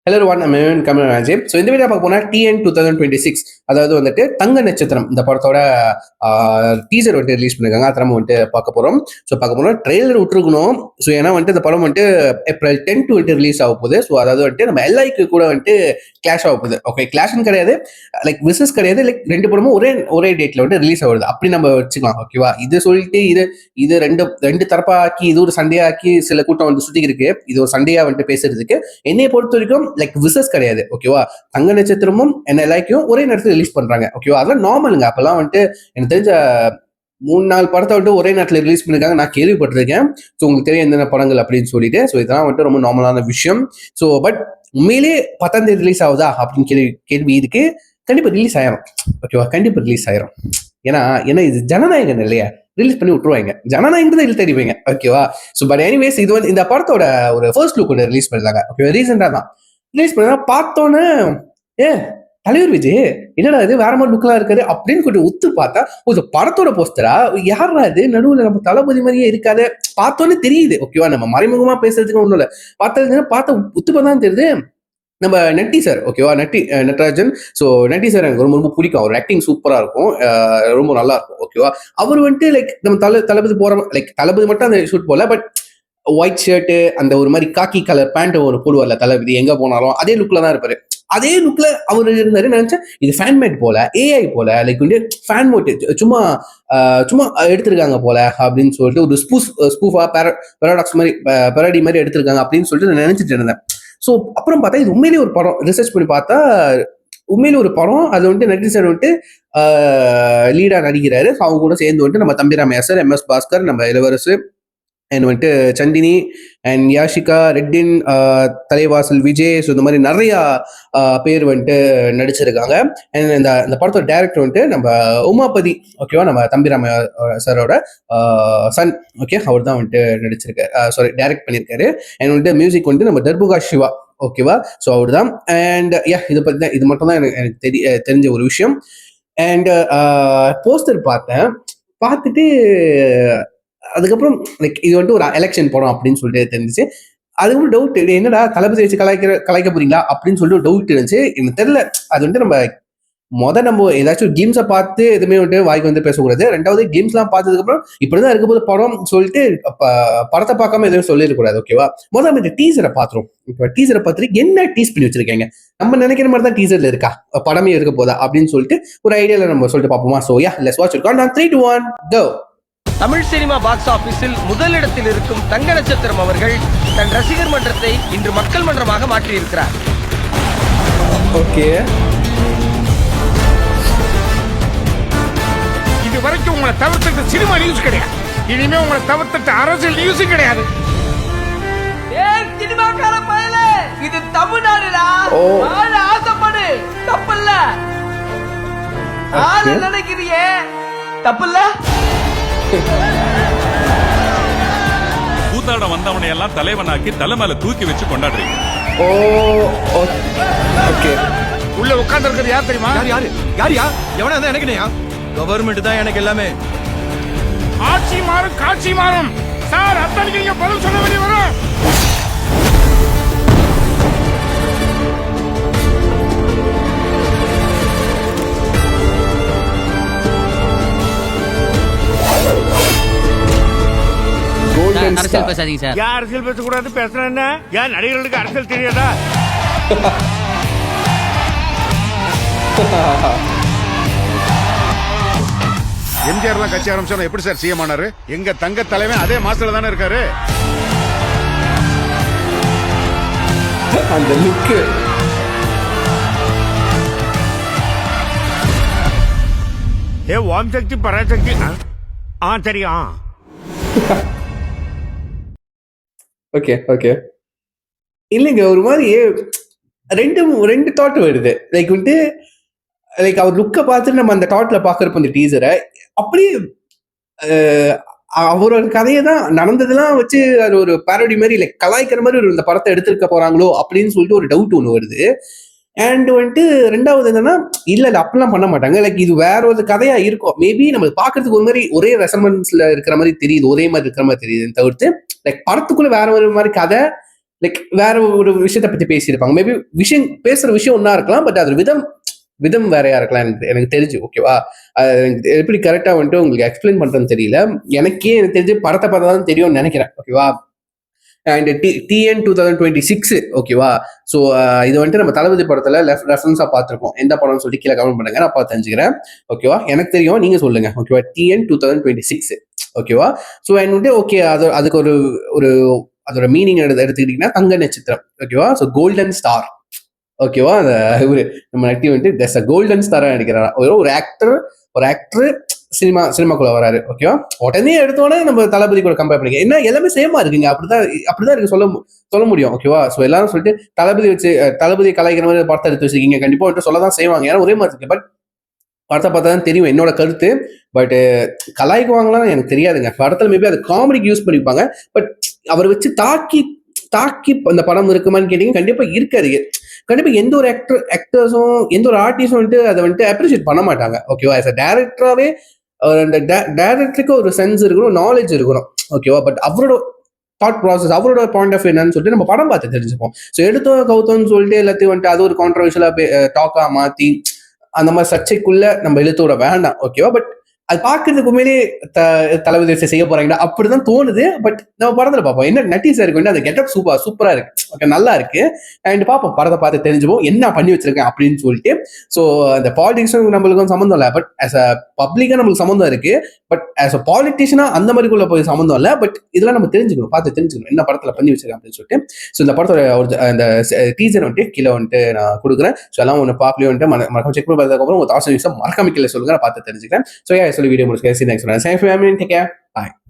Hello one அமேன் Kamal Rajiv. So இந்த video பார்க்க போனால் டிஎன் 2026, அதாவது வந்துட்டு தங்க நட்சத்திரம் இந்த படத்தோட டீசர் வந்துட்டு ரிலீஸ் பண்ணிருக்காங்க. அதை நம்ம வந்துட்டு பார்க்க போகிறோம். ஸோ பார்க்க போனால் ட்ரெய்லர் விட்டுருக்கணும். ஸோ ஏன்னா வந்துட்டு இந்த படம் வந்துட்டு April 10 வந்துட்டு ரிலீஸ் ஆக போகுது. ஸோ அதாவது வந்துட்டு நம்ம எல்ஐக்கு கூட வந்துட்டு கிளாஷ் ஆக போகுது. ஓகே, கிளாஷ்னு கிடையாது, லைக் விசஸ் கிடையாது, லைக் ரெண்டு படமும் ஒரே டேட்ல வந்துட்டு ரிலீஸ் ஆகுது. அப்படி நம்ம வச்சுக்கலாம். ஓகேவா, இது சொல்லிட்டு இது ரெண்டு தரப்பா ஆக்கி இது ஒரு சண்டையா ஆக்கி சில கூட்டம் வந்து சுத்தி இருக்கு. இது ஒரு சண்டையா வந்துட்டு பேசுறதுக்கு என்னைய பொறுத்த வரைக்கும் லைக் விசஸ் கிடையாது. ஓகேவா, தங்க நட்சத்திரமும் என்ன லைக்கும் ஒரே நேரத்தில் ரிலீஸ் பண்றாங்க. ஓகேவா, அதெல்லாம் நார்மலுங்க. அப்பெல்லாம் வந்துட்டு எனக்கு தெரிஞ்ச 3-4 படத்தை வந்துட்டு ஒரே நேரத்தில் ரிலீஸ் பண்ணிருக்காங்க, நான் கேள்விப்பட்டிருக்கேன். ஸோ உங்களுக்கு தெரியும் என்னென்ன படங்கள் அப்படின்னு சொல்லிட்டு. ஸோ இதெல்லாம் வந்துட்டு ரொம்ப நார்மலான விஷயம். ஸோ பட் உண்மையிலே 10ஆம் தேதி ரிலீஸ் ஆகுதா அப்படின்னு கேள்வி இருக்கு. கண்டிப்பா ரிலீஸ் ஆயிரும். ஓகேவா, கண்டிப்பா ரிலீஸ் ஆயிரும். ஏன்னா இது ஜனநாயகம் இல்லையா, ரிலீஸ் பண்ணி விட்டுருவாங்க. ஜனநாயகம் தான் இதில் தெரிவிங்க. ஓகேவா, ஸோ பட் எனிவேஸ் இது வந்து இந்த படத்தோட ஒரு ஃபர்ஸ்ட் லுக் ஒன்று ரிலீஸ் பண்ணிருந்தாங்க. ஓகே, ரீசெண்டா தான் ரிலீஸ் பண்ணா பார்த்தோன்னே தலைவர் விஜய் என்னடா இது வேற மாதிரி லுக்கெல்லாம் இருக்காது அப்படின்னு கொஞ்சம் உத்து பார்த்தா ஒரு படத்தோட போஸ்டரா யாரா இது நடுவில் நம்ம தளபதி மாதிரியே இருக்காது. பார்த்தோன்னே தெரியுது. ஓகேவா, நம்ம மறைமுகமா பேசுறதுக்கு ஒன்றும் இல்லை. பார்த்த உத்து பார்த்தா தெரியுது நம்ம நட்டி சார். ஓகேவா, நட்ராஜன். ஸோ நட்டி சார் எனக்கு ரொம்ப ரொம்ப பிடிக்கும். அவர் ஆக்டிங் சூப்பரா இருக்கும், ரொம்ப நல்லா இருக்கும். ஓகேவா, அவர் வந்துட்டு லைக் நம்ம தளபதி போற லைக் தளபதி மட்டும் அந்த ஷூட் போல, பட் ஒயிட் ஷர்ட்டு அந்த ஒரு மாதிரி காக்கி கலர் பேண்ட் ஒரு போடுவார்ல தளபதி, எங்க போனாலும் அதே லுக்ல தான் இருப்பாரு. அதே லுக்ல அவர் இருந்தாரு. நினைச்சேன் இது ஃபேன்மேட் போல, ஏஐ போல, லைக் வந்து ஃபேன் மோட் சும்மா எடுத்திருக்காங்க போல அப்படின்னு சொல்லிட்டு ஒரு ஸ்பூஃபா பேராடாக்ஸ் மாதிரி பெரடி மாதிரி எடுத்திருக்காங்க அப்படின்னு சொல்லிட்டு நான் நினைச்சிட்டு இருந்தேன். ஸோ அப்புறம் பார்த்தா இது உண்மையிலேயே ஒரு படம். ரிசர்ச் பண்ணி பார்த்தா உண்மையில ஒரு படம். அது வந்துட்டு நட்டி சார் வந்துட்டு லீடா நடிக்கிறாரு. ஸோ அவங்க கூட சேர்ந்து வந்துட்டு நம்ம தம்பிராமையா சார், MS பாஸ்கர், நம்ம இளவரசு அண்ட் வந்துட்டு Chandini and Yashika, Redin, Thalaivasal Vijay, so இந்த மாதிரி நிறையா பேர் வந்துட்டு நடிச்சிருக்காங்க. அண்ட் இந்த படத்தோட டைரக்டர் வந்துட்டு நம்ம உமாபதி. ஓகேவா, நம்ம தம்பிராமையா சாரோட சன். ஓகே, அவர் தான் வந்துட்டு நடிச்சிருக்காரு, டைரக்ட் பண்ணியிருக்காரு. அண்ட் வந்துட்டு மியூசிக் வந்துட்டு நம்ம தர்புகா சிவா. ஓகேவா, ஸோ அவர் தான். அண்ட் இதை பற்றி தான், இது மட்டும் தான் எனக்கு தெரிஞ்ச ஒரு விஷயம். அண்ட் போஸ்டர் பார்த்துட்டு அதுக்கப்புறம் லைக் இது வந்துட்டு ஒரு எலெக்ஷன் படம் அப்படின்னு சொல்லிட்டு தெரிஞ்சிச்சு. அதுக்கப்புறம் டவுட், என்னடா தளபதி வச்சு கலாய்க்க போறீங்களா அப்படின்னு சொல்லிட்டு டவுட் இருந்துச்சு. எனக்கு தெரியல. அது வந்துட்டு நம்ம ஏதாச்சும் கேம்ஸை பார்த்து எதுவுமே வந்துட்டு வாய்க்கு வந்து பேசக்கூடாது. ரெண்டாவது கேம்ஸ்லாம் பார்த்ததுக்கு அப்புறம் இப்படிதான் இருக்கும்போது படம் சொல்லிட்டு படத்தை பார்க்காம எதுவும் சொல்லிடக்கூடாது. ஓகேவா, முதல்ல இந்த டீசரை பார்த்துரும். இப்போ டீசரை பார்த்துட்டு என்ன டீஸ் பண்ணி வச்சிருக்கீங்க, நம்ம நினைக்கிற மாதிரி தான் டீசர்ல இருக்கா, படமே இருக்க போதா அப்படின்னு சொல்லிட்டு ஒரு ஐடியால நம்ம சொல்லிட்டு பார்ப்போமா. So let's watch it. 3, 2, 1 go. Tamil cinema box ஆபீஸில் முதலிடத்தில் இருக்கும் தங்க நட்சத்திரம் அவர்கள் தன் ரசிகர் மன்றத்தை இன்று மக்கள் மன்றமாக மாற்றியிருக்கிறார். ஓகே, இது வரைக்கும் உங்களை தவிர்த்துட்டு சினிமா நியூஸ் கிடையாது, இனிமே உங்களை தவிர்த்துட்டு அரசியல் நியூஸும் கிடையாது. சினிமாக்கார பயலே, இது தமிழ்நாடுடா. ஆசைப்படு, தப்பில்ல. நினைக்கிறியே, தப்பில்ல. கூத்தாட வந்தவனை எல்லாம் தலைவனாக்கி தலை மேல தூக்கி வச்சு கொண்டாடுறீங்க. உள்ள உட்கார்ந்து இருக்கிறது யார் தெரியுமா? யாரியா எவனா இருந்தா எனக்கு இல்லையா, கவர்மெண்ட் தான் எனக்கு எல்லாமே. ஆட்சி மாறும் காட்சி மாறும் சார், அத்தனைக்கு நீங்க பதில் சொல்ல வேண்டிய வரும். அரசியல் பேசாதீங்க சார். யார் அரசியல் பேசக்கூடாது, பேசுறேன் என்ன? யார் நடிகர்களுக்கு அரசியல் தெரியாதா? எம்ஜிஆர் எல்லாம் கட்சி ஆரம்பிச்சா எப்படி சார் சிஎம் ஆனாரு? எங்க தங்க தலைவன் அதே மாசத்துல தானே இருக்காரு. அந்த லுக் ஓம் சக்தி பராசக்தி தெரியும். ஓகே இல்லைங்க, ஒரு மாதிரி ரெண்டு தாட் வருது. லைக் வந்துட்டு லைக் அவர் லுக்கை பார்த்துட்டு நம்ம அந்த தாட்ல பாக்குறப்ப அந்த டீசரை அப்படியே அவரோட கதையை தான் நடந்ததெல்லாம் வச்சு அது ஒரு பேரோடி மாதிரி லைக் கலாய்க்கிற மாதிரி ஒரு இந்த படத்தை எடுத்திருக்க போறாங்களோ அப்படின்னு சொல்லிட்டு ஒரு டவுட் ஒன்று வருது. அண்ட் வந்துட்டு ரெண்டாவது என்னன்னா, இல்ல அப்படிலாம் பண்ண மாட்டாங்க. லைக் இது வேற ஒரு கதையா இருக்கும். மேபி நம்ம பாக்குறதுக்கு ஒரு மாதிரி ஒரே ரெசம்பன்ஸ்ல இருக்கிற மாதிரி தெரியுது, ஒரே மாதிரி இருக்கிற மாதிரி தெரியுதுன்னு தவிர்த்து லைக் படத்துக்குள்ள வேற ஒரு மாதிரி கதை லைக் வேற ஒரு விஷயத்தை பத்தி பேசியிருப்பாங்க. மேபி பேசுற விஷயம் ஒன்னா இருக்கலாம், பட் அது விதம் வேறையா இருக்கலாம். எனக்கு தெரிஞ்சு, ஓகேவா? எனக்கு எப்படி கரெக்டா வந்துட்டு உங்களுக்கு எக்ஸ்பிளைன் பண்றதுன்னு தெரியல. எனக்கு தெரிஞ்சு படத்தை பார்த்தா தான் தெரியும்னு நினைக்கிறேன், ஓகேவா? அண்ட் டிஎன் 2026, ஓகேவா? ஸோ இது வந்துட்டு நம்ம தளபதி படத்துல ரெஃபரன்ஸா பார்த்துருக்கோம். எந்த படம்னு சொல்லி கீழே கமெண்ட் பண்ணுங்க, நான் பார்த்து தெரிஞ்சுக்கிறேன், ஓகேவா? எனக்கு தெரியும், நீங்க சொல்லுங்க, ஓகேவா? டிஎன் 2026, ஓகேவா? ஸோ அண்ட் வந்துட்டு ஓகே, அதுக்கு ஒரு அதோட மீனிங் எடுத்துக்கிட்டீங்கன்னா தங்க நட்சத்திரம், ஓகேவா? ஸோ கோல்டன் ஸ்டார், ஓகேவா? அந்த இவரு நம்ம நட்டி வந்துட்டு கோல்டன் ஸ்டாரா நடிக்கிறாரா. ஒரு ஆக்டர் சினிமாக்குள்ள வராரு, ஓகேவா? உடனே எடுத்தோடனே நம்ம தளபதி கூட கம்பேர் பண்ணிக்க என்ன எல்லாமே சேமா இருக்குங்க. அப்படிதான் இருக்கு சொல்ல முடியும், ஓகேவா? ஸோ எல்லாரும் சொல்லிட்டு தளபதி கலாய்க்கிற மாதிரி படத்தை எடுத்து வச்சிருக்கீங்க, கண்டிப்பா வந்துட்டு சொல்லதான் செய்வாங்க, ஏன்னா ஒரே மாதிரி இருக்கு. பட் படத்தை பார்த்தா தான் தெரியும் என்னோட கருத்து. பட் கலாய்க்குவாங்களான்னு எனக்கு தெரியாதுங்க. படத்துல மேபி அது காமெடிக்கு யூஸ் பண்ணிப்பாங்க. பட் அவரை வச்சு தாக்கி அந்த படம் இருக்குமான்னு கேட்டீங்க, கண்டிப்பா இருக்காது. கண்டிப்பா எந்த ஒரு ஆக்டர்ஸும் எந்த ஒரு ஆர்டிஸ்டும் வந்துட்டு அதை வந்துட்டு அப்ரிஷியேட் பண்ண மாட்டாங்க, ஓகேவா? ஆஸ் அ டைரக்டராகவே அந்த டைரக்டருக்கு ஒரு சென்ஸ் இருக்கணும், நாலேஜ் இருக்கணும், ஓகேவா? பட் அவரோட தாட் ப்ராசஸ், அவரோட பாயிண்ட் ஆஃப் என்னன்னு சொல்லிட்டு நம்ம படம் பார்த்து தெரிஞ்சுப்போம். ஸோ எடுத்தோம் கவுத்தோன்னு சொல்லிட்டு எல்லாத்தையும் வந்துட்டு அது ஒரு கான்ட்ரவர்ஷியலா டாக்கா மாத்தி அந்த மாதிரி சர்ச்சைக்குள்ள நம்ம இழுத்து விட வேண்டாம், ஓகேவா? பட் அது பாக்குறதுக்கு உண்மையிலே தளபதி செய்ய போறாங்களா அப்படிதான் தோணுது. பட் நம்ம படத்துல பார்ப்போம் என்ன நட்டி சார் வந்து அந்த கெட்டப் சூப்பரா இருக்கு, ஓகே, நல்லா இருக்கு. அண்ட் பார்ப்போம், படத்தை பார்த்து தெரிஞ்சுப்போம் என்ன பண்ணி வச்சிருக்கேன் அப்படின்னு சொல்லிட்டு. ஸோ அந்த பாலிடிக்ஸும் நம்மளுக்கும் சம்மந்தம் இல்லை, பட் ஆஸ் அ பப்ளிக்கா நம்மளுக்கு சம்மந்தம் இருக்கு. பட் ஆஸ் அ பாலிட்டிஷியனா அந்த மாதிரிக்குள்ள போய் சம்மந்தம் இல்லை. பட் இதெல்லாம் நம்ம பார்த்து தெரிஞ்சுக்கணும் என்ன படத்துல பண்ணி வச்சிருக்கேன் அப்படின்னு சொல்லிட்டு. ஸோ இந்த படத்தோட அந்த டீசர் வந்துட்டு கீழே வந்துட்டு நான் கொடுக்குறேன். ஸோ எல்லாம் ஒன்று பார்க்கலையும் வந்துட்டு மறக்காம செக் பண்ணி பார்த்ததுக்கப்புறம் உங்க தாசம் மறக்காம கீழே சொல்லுங்க, நான் பார்த்து தெரிஞ்சுக்கிறேன். ஸோ சொல்லி வீடியோ முடிச்சுக்கிறேன். See you next one. Thank you for having me. Take care. Bye.